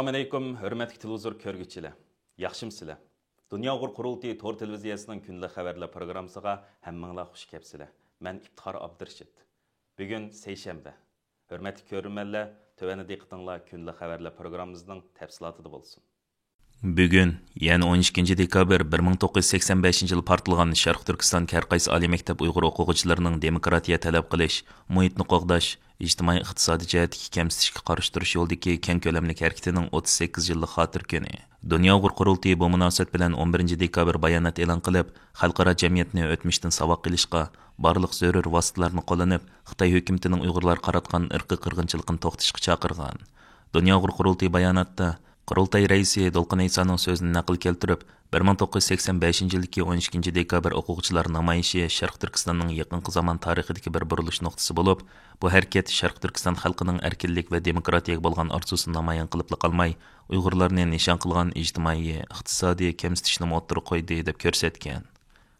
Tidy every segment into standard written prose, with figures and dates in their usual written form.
Assalamu alaykum, hörmətli televizor körgüçülər. Yaxşımsızlar? Dünya Uyg'ur Qurultayı tor televiziyasining kunlik xabarlar programmasiga hammanglar xush kelibsizlar. Men İftixor Abdurashid. Bugun seshanba. Hörmətli ko'ruvchilar, tövəndə diqqətinizlər kunlik xabarlar programmamızın təfsilatında bo'lsin. Bugun, yəni 12 dekabr 1985 yil portlagan Sharq Turkiston har qaysi oliy maktab Uyg'ur o'quvchilarining demokratiya talab qilish, muhitni qo'g'dash, ijtimoiy iqtisodiy jihatdagi kamsitishga qarshi turish yo'lidagi keng ko'lamli harakatining 38 yillik xotir kuni. Dunyo Uyg'ur Qurultayı bu munosabat bilan 11 dekabr bayonot e'lon qilib, xalqaro jamiyatni o'tmishdan saboq qilishga, barliq zarur vositalarni qo'llanib, Xitoy hukumatining Uyg'urlar qaratgan irqiy qirg'inchilikni to'xtatishga chaqirgan. Dunyo Uyg'ur Qurultayı bayonotda Qurultay raisi Dolqin Aysa'nın sözünü naql keltirib, 1985 yildagi 12 dekabr o'quvchilar namoyishi Sharq Turkistonning yaqinqi zamon tarixidagi bir burilish nuqtasi bo'lib, bu harakat Sharq Turkiston xalqining erkinlik va demokratiyaga bo'lgan orzusini namoyon qilib qolmay, Uyg'urlarni nishon qilgan ijtimoiy, iqtisodiy kamsitishni o'ttirib qo'ydi deb ko'rsatgan.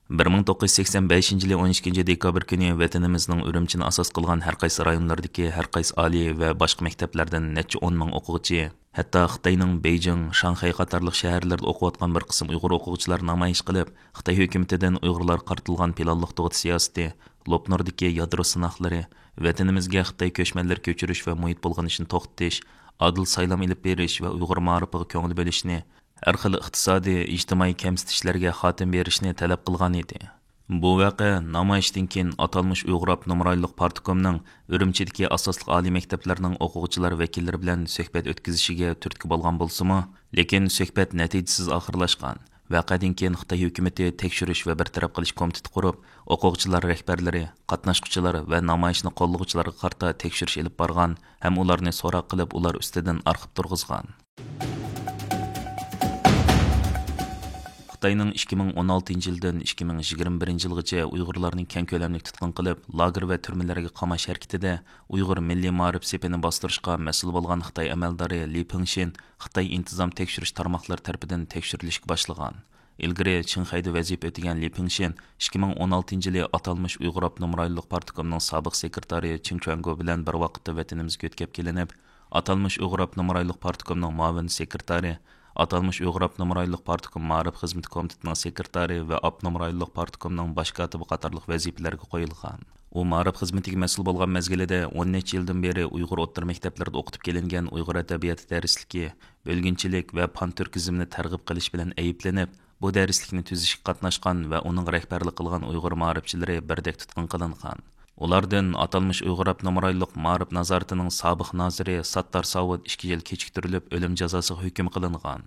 1985 yili 12 dekabr kuni vatanimizning Urumchini asos qilgan har qaysi rayonlardagi har qaysi oliy va boshqa maktablardan necha 10 ming o'quvchi, hatto Xitoyning Beijing, Shanxay qatorliq shaharlarda o'qiyotgan bir qism Uyg'ur o'quvchilar namoyish qilib, Xitoy hukumatidan Uyg'urlar qartilgan planliq tug'ut siyosati, Lopnordagi yadro sinoqlari, vatanimizga Xitoy ko'chmanlar ko'chirish va muhit bulg'anishini to'xtatish, adil saylam ilib berish va Uyg'ur ma'rifiga ko'ngil bo'lishni, har xil iqtisodiy, ijtimoiy kamsitishlarga xotim berishni talab qilgan edi. Bu vaqa namoyishdan keyin atalmış Uyg'ur nomrayliq partikomning Urumchidagi asosli oliy maktablarning o'quvchilar vakillari bilan suhbat o'tkazishiga turtki bo'lgan bo'lsa-mu, lekin suhbat natijasiz oxirlashgan. Vaqadan keyin Xitoy hukumati tekshirish va bartaraf qilish komiteti qurib, o'quvchilar rahbarlari, qatnashuvchilar va namoyishni qo'llovchilarga qarta tekshirish olib borgan, ham ularni so'roq qilib, ular ustidan arxib turg'izgan. Xitoyning 2016 yildan 2021 yilgacha Uyg'urlarning keng ko'lamli tutqun qilib, lager va turmalarga qamash harakatida Uyg'ur milliy ma'rif sepini bostirishga mas'ul bo'lgan Xitoy amaldori Li Pingshin Xitoy intizom tekshirish tarmoqlari tomonidan tekshirilishga boshlagan. Ilgari Qinghayda vazifa o'tagan Li Pingshin 2016 yili atalmış Uyg'ur nomrayliq partikomning sobiq sekretari Qin Chuango bilan bir vaqtda vatanimizga o'tkab kelinib, atalmış Uyg'ur nomrayliq partikomning muavin sekretari, atalmış Uyg'ur nomrayliq partikom ma'rif xizmat komitetining sekretari va nomrayliq partikomning bosh kotibi qatorliq vazifalarga qo'yilgan. U ma'rif xizmatiga mas'ul bo'lgan mezgilida 10 necha yildan beri Uyg'ur o'rta maktablarida o'qitib kelingan Uyg'ur adabiyoti darsligi, bo'lginchilik va pan-turkizmni targ'ib qilish bilan ayblanib, bu darslikni tuzishga qatnashgan va uning rahbarlik qilgan Uyg'ur ma'rifchilari birdek tutqun qilingan. Ulardan atalmış Uyg'ur nomrayliq ma'rif nazoratining sobiq noziri Sattar Savud 2 yil kechiktirilib o'lim jazosiga hukm qilingan.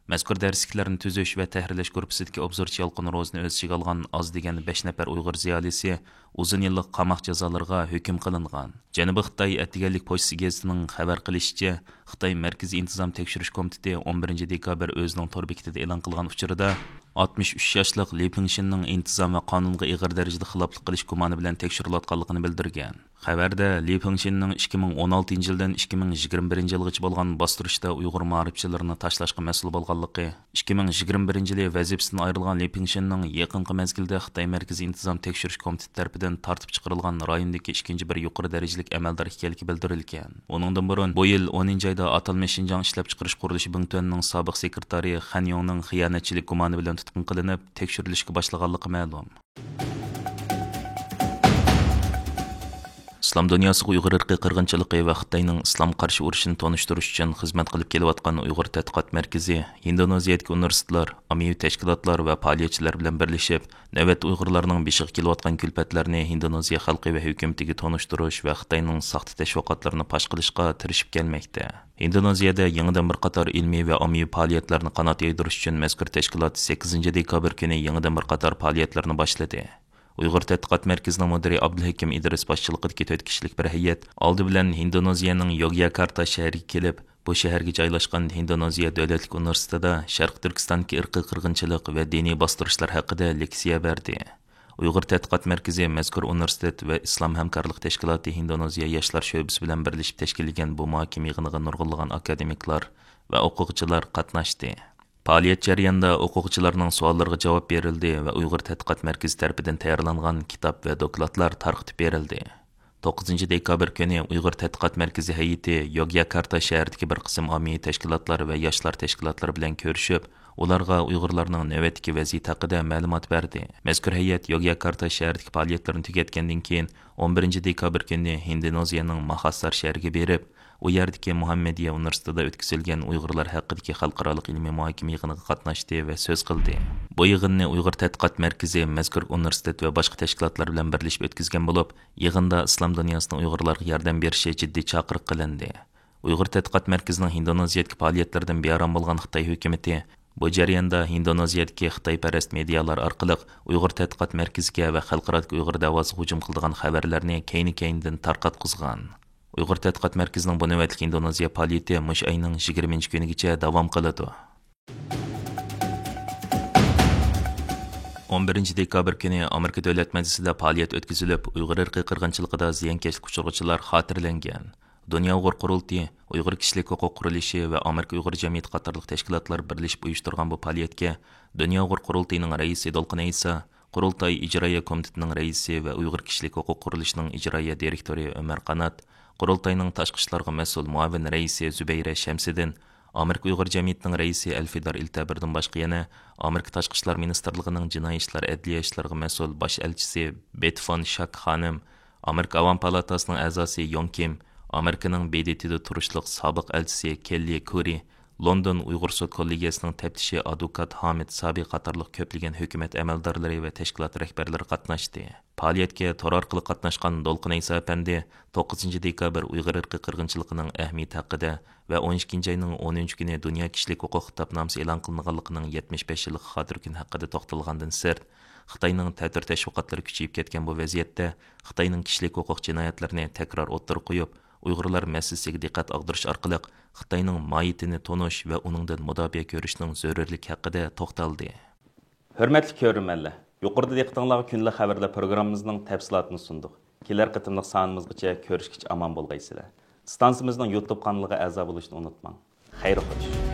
Mazkur darsliklarni tuzish va tahrirlash gruppasidagi obzorchi Yalqin Ro'zni o'z ichiga olgan oz degan 5 nafar Uyg'ur ziyolisi uzun yillik qamoq jazolariga hukm qilingan. Janubiy Xitoy Atiganlik pochtasi gazetining xabar qilishicha, Xitoy Markaziy intizom tekshirish komiteti 11 dekabr o'zining tor bekitida e'lon qilgan uchurida 63 yoshlik Li Pingshinning intizom va qonunga ig'ir darajada xiloflik qilish gumoni bilan tekshirilayotganligini bildirgan. Xabarda Li Pingshinning 2016 yildan 2021 yilgacha bo'lgan bostirishda Uyg'ur ma'rifchilarini tashlashga mas'ul bo'lganligi, 2021 yili vazifasidan ayrilgan Li Pingshinning yaqinqi mezgilda Xitoy Markaziy intizom tekshirish komiteti tomonidan tartib chiqarilgan rayondagi ikkinchi bir yuqori darajalik amaldor ekanligi bildirilgan. Uningdan burun bu yil 10 oyda atalmış Xinjiang ishlab chiqarish qurilishi Bingtuanning sobiq sekretari Han Yongning xiyonatchilik gumoni bilan tutqun qilinib, tekshirilishga boshlaganligi ma'lum. İslam dünyasıga Uyg'ur irqiy qirg'inchiligi va Xitoyning islom qarshi urushini tonishtirish uchun xizmat qilib kelayotgan Uyg'ur tadqiqot markazi, Indoneziyadagi universitetlar, ommaviy tashkilotlar va faoliyatchilar bilan birlashib, navbat Uyg'urlarning beshiga kelayotgan kulfatlarni Indoneziya xalqi va hukumatiga tonishtirish va Xitoyning saxta tashviqotlarini fosh qilishga tirishib kelmoqda. Indoneziyada yangidan bir qator ilmiy va ommaviy faoliyatlarni qanot yaydirish uchun mazkur tashkilot 8 dekabr kuni yangidan bir qator faoliyatlarni boshladi. Uyg'ur tadqiqot markazining mudiri Abdulhakim Idris boshchiligidagi 4 kishilik bir hay'at oldi bilan Indoneziyaning Yogyakarta shahriga kelib, bu shaharga joylashgan Indoneziya davlatlik universitetida Sharq Turkistondagi irqiy qirg'inchilik va diniy bostirishlar haqida leksiya berdi. Uyg'ur tadqiqot markazi mazkur universitet va Islom hamkorlik tashkiloti Indoneziya yoshlar sho'basi bilan birlashib tashkillangan bu muhokama yig'iniga nurg'unlagan akademiklar va o'quvchilar qatnashdi. Fəaliyyət jarayonida o'quvchilarning savollariga javob berildi va Uyg'ur tadqiqot markazi tomonidan tayyorlangan kitob va dokladlar tarqatib berildi. 9 dekabr kuni Uyg'ur tadqiqot markazi hay'ati Yogyakarta shahridagi bir qism ommaviy tashkilotlar va yoshlar tashkilotlari bilan ko'rishib, ularga Uyg'urlarning navbatdagi vaziyati haqida ma'lumot berdi. Mazkur hay'at Yogyakarta shahridagi faoliyatlarini tugatgandan keyin 11 dekabr kuni Indoneziyaning Makassar shahriga berib, u yerdagi Muhammadiya universitetida o'tkazilgan Uyg'urlar haqidagi xalqaro ilmiy muhokama yig'iniga qatnashdi va so'z qildi. Bu yig'inni Uyg'ur tadqiqot markazi mazkur universitet va boshqa tashkilotlar bilan birlashib o'tkazgan bo'lib, yig'inda islom dunyosining Uyg'urlarga yordam berishi jiddiy chaqiriq qilindi. Uyg'ur tadqiqot markazining Indoneziyadagi faoliyatlaridan bearam bo'lgan Xitoy hukumati bu jarayonda Indoneziyadagi Xitoyparast medialar orqali Uyg'ur tadqiqot markaziga va xalqaro Uyg'ur davosiga hujum qiladigan xabarlarni keyni-keyindan tarqatqizgan. Uyg'ur tadqiqot markazining bu navbatlik Indoneziya faoliyati mush oyning 20 kunigacha davom qiladi. 11 dekabr kuni Amerika Davlat Majlisida faoliyat o'tkazilib, Uyg'ur irqiy qirg'inchiligida ziyonkashlik uchiruvchilar xotirlangan. Dunyo Uyg'ur qurultiyi, Uyg'ur kishilik huquq qurilishi va Amerika Uyg'ur jamiyati qatorliq tashkilotlar birlashib uyushtirgan bu faoliyatga Dunyo Uyg'ur qurultiyining raisi Dolqin Aysa, Qurultay ijroiya komitetining raisi va Uyg'ur kishilik huquq qurilishining ijroiya direktori Ömer Qanat, Qurultayning tashqi ishlarga mas'ul muavin raisi Zubayra Shamsiddin, Amerika Uyg'ur jamiyatining raisi Alfidar Iltabirdan boshqa yana Amerika tashqi ishlar ministrligining jinoiy ishlar adliya ishlariga mas'ul bosh elchisi Betfon Shak xonim, Amerika Avam palatasining a'zosi Yon Kim, Amerikaning BDTda turishliq sobiq elchisi Kelly Kuri, London Uyg'ur sud kollegiyasining taftishi advokat Hamid Sabi qatorliq ko'plagan hukumat amaldorlari va tashkilot rahbarlari qatnashdi. Faoliyatga tor orqali qatnashgan Dolqin Aysa apandi 9 dekabr Uyg'ur irqiy qirg'inchiligining ahamiyati haqida va 12 oyning 10 kuni Dunyo kishilik huquq kitobnomasi e'lon qilinganligining 75 yillik xotir kun haqida to'xtalgandan sirt, Xitoyning ta'tir tashviqotlari kuchayib ketgan bu vaziyatda Xitoyning kishilik huquq jinoyatlarini takror o'ttir qo'yib, Uyg'urlar masalasiga diqqat og'dirish orqali Xitoyning mohiyatini tonish va uningdan mudofaa ko'rishning zarurligi haqida to'xtaldi. Hurmatli ko'ruvchilar, yuqorida diqqatingizga kunlik xabarlar programmamizning tafsilotini sundik. Kelar qitimliq sonimizgacha ko'rishgacha omon bo'lgaysizlar. Stansiyamizning YouTube kanaliga a'zo bo'lishni unutmang. Xayr xo'sh.